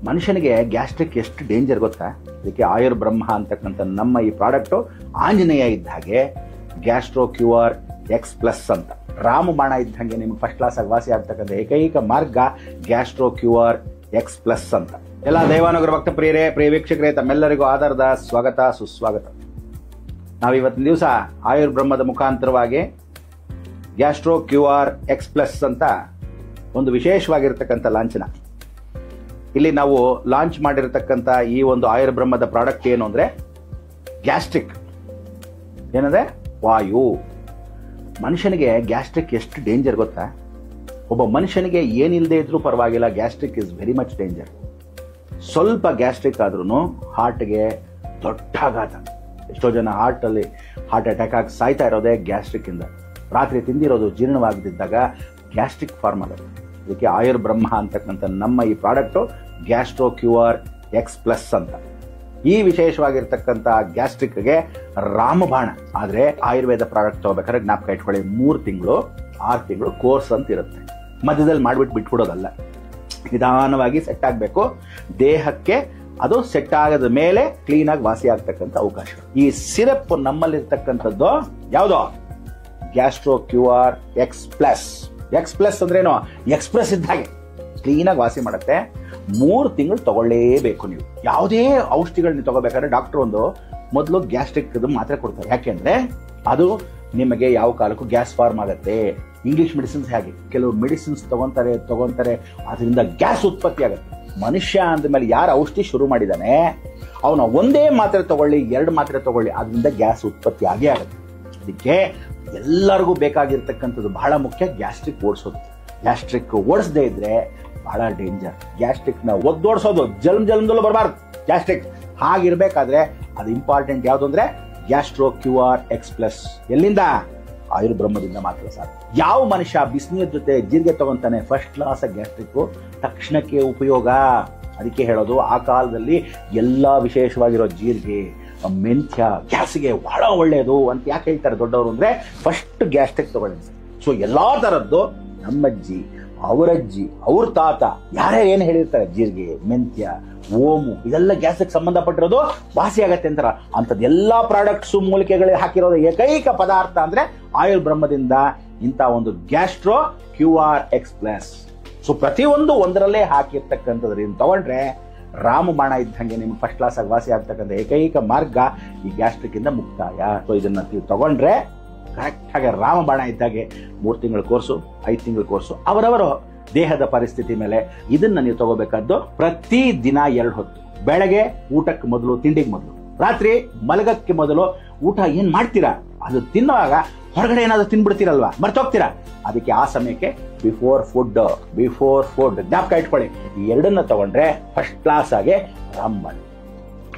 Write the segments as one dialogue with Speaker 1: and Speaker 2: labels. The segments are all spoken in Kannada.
Speaker 1: ಮನುಷ್ಯನಿಗೆ ಗ್ಯಾಸ್ಟ್ರಿಕ್ ಎಷ್ಟು ಡೇಂಜರ್ ಗೊತ್ತಾ? ಇದಕ್ಕೆ ಆಯುರ್ಬ್ರಹ್ಮ ಅಂತಕ್ಕಂಥ ನಮ್ಮ ಈ ಪ್ರಾಡಕ್ಟು ಆಂಜನೇಯ ಇದ್ದ ಹಾಗೆ ಗ್ಯಾಸ್ಟ್ರೋ ಕ್ಯೂರ್ X+ ಅಂತ, ರಾಮಬಾಣ ಇದ್ದಂಗೆ ನಿಮ್ಗೆ ಫಸ್ಟ್ ಕ್ಲಾಸ್ ಆಗಿ ವಾಸಿ ಆಗ್ತಕ್ಕಂಥ ಏಕೈಕ ಮಾರ್ಗ ಗ್ಯಾಸ್ಟ್ರೋ ಕ್ಯೂರ್ X+ ಅಂತ. ಎಲ್ಲ ದೈವಾನುಗ್ರಹ ಭಕ್ತ ಪ್ರಿಯರೇ, ಪ್ರಿಯ ವೀಕ್ಷಕರೇ, ತಮ್ಮೆಲ್ಲರಿಗೂ ಆಧಾರದ ಸ್ವಾಗತ ಸುಸ್ವಾಗತ. ನಾವಿವತ್ತಿನ ದಿವಸ ಆಯುರ್ಬ್ರಹ್ಮದ ಮುಖಾಂತರವಾಗಿ ಗ್ಯಾಸ್ಟ್ರೋ ಕ್ಯೂರ್ X+ ಅಂತ ಒಂದು ವಿಶೇಷವಾಗಿರ್ತಕ್ಕಂಥ ಲಾಂಛನ. ಇಲ್ಲಿ ನಾವು ಲಾಂಚ್ ಮಾಡಿರತಕ್ಕಂಥ ಈ ಒಂದು ಆಯುರ್ಬ್ರಹ್ಮದ ಪ್ರಾಡಕ್ಟ್ ಏನು ಅಂದ್ರೆ ಗ್ಯಾಸ್ಟ್ರಿಕ್ ಏನಂದ್ರೆ ವಾಯು. ಮನುಷ್ಯನಿಗೆ ಗ್ಯಾಸ್ಟ್ರಿಕ್ ಎಷ್ಟು ಡೇಂಜರ್ ಗೊತ್ತಾ? ಒಬ್ಬ ಮನುಷ್ಯನಿಗೆ ಏನಿಲ್ಲದೆ ಇದ್ರೂ ಪರವಾಗಿಲ್ಲ, gastric is very much danger. ಸ್ವಲ್ಪ ಗ್ಯಾಸ್ಟ್ರಿಕ್ ಆದ್ರೂ ಹಾರ್ಟ್ಗೆ ದೊಡ್ಡ ಆಘಾತ. ಎಷ್ಟೋ ಜನ ಹಾರ್ಟ್ ಅಟ್ಯಾಕ್ ಆಗಿ ಸಾಯ್ತಾ ಇರೋದೇ ಗ್ಯಾಸ್ಟ್ರಿಕ್ ಇಂದ. ರಾತ್ರಿ ತಿಂದಿರೋದು ಜೀರ್ಣವಾಗದಿದ್ದಾಗ ಗ್ಯಾಸ್ಟ್ರಿಕ್ ಫಾರ್ಮ್ ಆಗುತ್ತೆ. ಇದಕ್ಕೆ ಆಯುರ್ಬ್ರಹ್ಮ ಅಂತಕ್ಕಂಥ ನಮ್ಮ ಈ ಪ್ರಾಡಕ್ಟು ಗ್ಯಾಸ್ಟ್ರೋ ಕ್ಯೂರ್ X+ ಅಂತ. ಈ ವಿಶೇಷವಾಗಿರ್ತಕ್ಕಂಥ ಗ್ಯಾಸ್ಟ್ರಿಕ್ಗೆ ರಾಮಬಾಣ. ಆದ್ರೆ ಆಯುರ್ವೇದ ಪ್ರಾಡಕ್ಟ್ ತಗೋಬೇಕಾದ್ರೆ ಜ್ಞಾಪಕ ಇಟ್ಕೊಳ್ಳಿ, 3 ತಿಂಗಳು 6 ತಿಂಗಳು ಕೋರ್ಸ್ ಅಂತ ಇರುತ್ತೆ. ಮಧ್ಯದಲ್ಲಿ ಬಿಟ್ಬಿಡೋದಲ್ಲ, ನಿಧಾನವಾಗಿ ಸೆಟ್ ಆಗಬೇಕು ದೇಹಕ್ಕೆ. ಅದು ಸೆಟ್ ಆಗದ ಮೇಲೆ ಕ್ಲೀನ್ ಆಗಿ ವಾಸಿ ಆಗ್ತಕ್ಕಂಥ ಅವಕಾಶ. ಈ ಸಿರಪ್ ನಮ್ಮಲ್ಲಿರ್ತಕ್ಕಂಥದ್ದು ಯಾವುದೋ ಗ್ಯಾಸ್ಟ್ರೋ ಕ್ಯೂರ್ X+ ಅಂದ್ರೇನು? ಎಕ್ಸ್ಪ್ರೆಸ್ ಇದ್ದ ಹಾಗೆ ಕ್ಲೀನಾಗಿ ವಾಸಿ ಮಾಡುತ್ತೆ. 3 ತಿಂಗಳು ತಗೊಳ್ಳೇಬೇಕು. ನೀವು ಯಾವುದೇ ಔಷಧಿಗಳನ್ನ ತಗೋಬೇಕಾದ್ರೆ ಡಾಕ್ಟರ್ ಮೊದಲು ಗ್ಯಾಸ್ಟ್ರಿಕ್ ಮಾತ್ರೆ ಕೊಡ್ತಾರೆ. ಯಾಕೆಂದ್ರೆ ಅದು ನಿಮಗೆ ಯಾವ ಕಾಲಕ್ಕೂ ಗ್ಯಾಸ್ ಫಾರ್ಮ್ ಆಗುತ್ತೆ. ಇಂಗ್ಲಿಷ್ ಮೆಡಿಸಿನ್ಸ್ ಹಾಗೆ ಕೆಲವು ಮೆಡಿಸಿನ್ಸ್ ತಗೊಂತಾರೆ ಅದರಿಂದ ಗ್ಯಾಸ್ ಉತ್ಪತ್ತಿ ಆಗುತ್ತೆ. ಮನುಷ್ಯ ಅಂದಮೇಲೆ ಯಾರು ಔಷಧಿ ಶುರು ಮಾಡಿದಾನೆ ಅವನು ಒಂದೇ ಮಾತ್ರೆ ತಗೊಳ್ಳಿ, 2 ಮಾತ್ರೆ ತಗೊಳ್ಳಿ, ಅದರಿಂದ ಗ್ಯಾಸ್ ಉತ್ಪತ್ತಿ ಆಗೇ ಆಗುತ್ತೆ. ಅದಕ್ಕೆ ಎಲ್ಲರಿಗೂ ಬೇಕಾಗಿರ್ತಕ್ಕಂಥದ್ದು ಬಹಳ ಮುಖ್ಯ, ಗ್ಯಾಸ್ಟ್ರಿಕ್ ಓಡಿಸೋದು. ಗ್ಯಾಸ್ಟ್ರಿಕ್ ಓಡಿಸದೇ ಇದ್ರೆ ಬಹಳ ಡೇಂಜರ್. ಗ್ಯಾಸ್ಟ್ರಿಕ್ ನ ಒದ್ದೋಡಿಸೋದು ಜಲದಲ್ಲೂ ಬರಬಾರ್ದು. ಗ್ಯಾಸ್ಟ್ರಿಕ್ ಹಾಗಿರ್ಬೇಕಾದ್ರೆ ಅದು ಇಂಪಾರ್ಟೆಂಟ್ ಯಾವುದು ಅಂದ್ರೆ ಗ್ಯಾಸ್ಟ್ರೋ ಕ್ಯೂರ್ X+. ಎಲ್ಲಿಂದ? ಆಯುರ್ಬ್ರಹ್ಮದಿಂದ ಮಾತ್ರ ಸಾಧ್ಯ. ಯಾವ ಮನುಷ್ಯ ಬಿಸಿನೀರ್ ಜೊತೆ ಜೀರಿಗೆ ತಗೊಂತಾನೆ ಫಸ್ಟ್ ಕ್ಲಾಸ್ ಗ್ಯಾಸ್ಟ್ರಿಕ್ ತಕ್ಷಣಕ್ಕೆ ಉಪಯೋಗ. ಅದಕ್ಕೆ ಹೇಳೋದು ಆ ಕಾಲದಲ್ಲಿ ಎಲ್ಲಾ ವಿಶೇಷವಾಗಿರೋ ಜೀರಿಗೆ ಮೆಂತ್ಯ ಗ್ಯಾಸ್ಗೆ ಬಹಳ ಒಳ್ಳೆಯದು ಅಂತ ಯಾಕೆ ಹೇಳ್ತಾರೆ ದೊಡ್ಡವರು ಅಂದ್ರೆ ಫಸ್ಟ್ ಗ್ಯಾಸ್ಟ್ರಿಕ್ ತಗೊಳ್ಳಿ. ಸೊ ಎಲ್ಲಾ ತರದ್ದು ನಮ್ಮಜ್ಜಿ, ಅವರಜ್ಜಿ, ಅವ್ರ ತಾತ ಯಾರೇ ಏನ್ ಹೇಳಿರ್ತಾರೆ, ಜೀರಿಗೆ, ಮೆಂತ್ಯ, ಓಮು ಇದೆಲ್ಲ ಗ್ಯಾಸ್ಗೆ ಸಂಬಂಧಪಟ್ಟಿರೋದು ವಾಸಿ ಆಗತ್ತೆ ಅಂತಾರ. ಅಂತದ್ ಎಲ್ಲಾ ಪ್ರಾಡಕ್ಟ್ಸ್ ಮೂಲಿಕೆಗಳಿಗೆ ಹಾಕಿರೋದು ಏಕೈಕ ಪದಾರ್ಥ ಅಂದ್ರೆ ಆಯುರ್ಬ್ರಹ್ಮದಿಂದ ಇಂಥ ಒಂದು ಗ್ಯಾಸ್ಟ್ರೋ ಕ್ಯೂರ್ X+. ಸೊ ಪ್ರತಿಯೊಂದು ಒಂದರಲ್ಲೇ ಹಾಕಿರ್ತಕ್ಕಂಥದ್ರಿಂದ ತಗೊಂಡ್ರೆ ರಾಮಬಾಣ ಇದ್ದಂಗೆ ನಿಮ್ಗೆ ಫಸ್ಟ್ ಕ್ಲಾಸ್ ಆಗಿ ವಾಸಿ ಆಗ್ತಕ್ಕಂಥ ಏಕೈಕ ಮಾರ್ಗ ಈ ಗ್ಯಾಸ್ಟ್ರಿಕ್ ಇಂದ ಮುಕ್ತಾಯ. ಸೊ ಇದನ್ನ ನೀವು ತಗೊಂಡ್ರೆ ಕರೆಕ್ಟ್ ಆಗಿ ರಾಮಬಾಣ ಇದ್ದಾಗೆ 3 ತಿಂಗಳ ಕೋರ್ಸು, 5 ತಿಂಗಳ ಕೋರ್ಸು, ಅವರವರ ದೇಹದ ಪರಿಸ್ಥಿತಿ ಮೇಲೆ ಇದನ್ನ ನೀವು ತಗೋಬೇಕಾದ್ದು. ಪ್ರತಿ ದಿನ 2 ಹೊತ್ತು, ಬೆಳಗ್ಗೆ ಊಟಕ್ಕೆ ಮೊದಲು, ತಿಂಡಿಗೆ ಮೊದಲು, ರಾತ್ರಿ ಮಲಗಕ್ಕೆ ಮೊದಲು. ಊಟ ಏನ್ ಮಾಡ್ತೀರಾ ಅದು ತಿನ್ನುವಾಗ ಹೊರಗಡೆ ಏನಾದ್ರು ತಿನ್ಬಿಡ್ತೀರಲ್ವಾ, ಮರ್ತೋಗ್ತೀರಾ. ಅದಕ್ಕೆ ಆ ಸಮಯಕ್ಕೆ ಬಿಫೋರ್ ಫುಡ್ ಜ್ಞಾಪಕ ಇಟ್ಕೊಳ್ಳಿ. ಈ 2 ತಗೊಂಡ್ರೆ ಫಸ್ಟ್ ಕ್ಲಾಸ್ ಆಗಿ ರಾಮಬಾಣ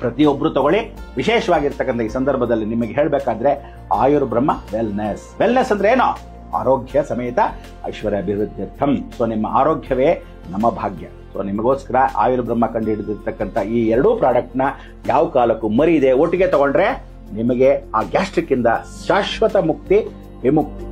Speaker 1: ಪ್ರತಿಯೊಬ್ರು ತಗೊಳ್ಳಿ. ವಿಶೇಷವಾಗಿರ್ತಕ್ಕಂಥ ಈ ಸಂದರ್ಭದಲ್ಲಿ ನಿಮಗೆ ಹೇಳಬೇಕಾದ್ರೆ ಆಯುರ್ಬ್ರಹ್ಮ ವೆಲ್ನೆಸ್ ಅಂದ್ರೆ ಏನೋ ಆರೋಗ್ಯ ಸಮೇತ ಐಶ್ವರ್ಯ ಅಭಿವೃದ್ಧ್ಯರ್ಥಂ. ಸೊ ನಿಮ್ಮ ಆರೋಗ್ಯವೇ ನಮ್ಮ ಭಾಗ್ಯ. ಸೊ ನಿಮಗೋಸ್ಕರ ಆಯುರ್ಬ್ರಹ್ಮ ಕಂಡು ಹಿಡಿದಿರ್ತಕ್ಕಂಥ ಈ 2 ಪ್ರಾಡಕ್ಟ್ ನ ಯಾವ ಕಾಲಕ್ಕೂ ಮರಿದೆ ಒಟ್ಟಿಗೆ ತಗೊಂಡ್ರೆ ನಿಮಗೆ ಆ ಗ್ಯಾಸ್ಟ್ರಿಕ್ ಇಂದ ಶಾಶ್ವತ ಮುಕ್ತಿ, ವಿಮುಕ್ತಿ.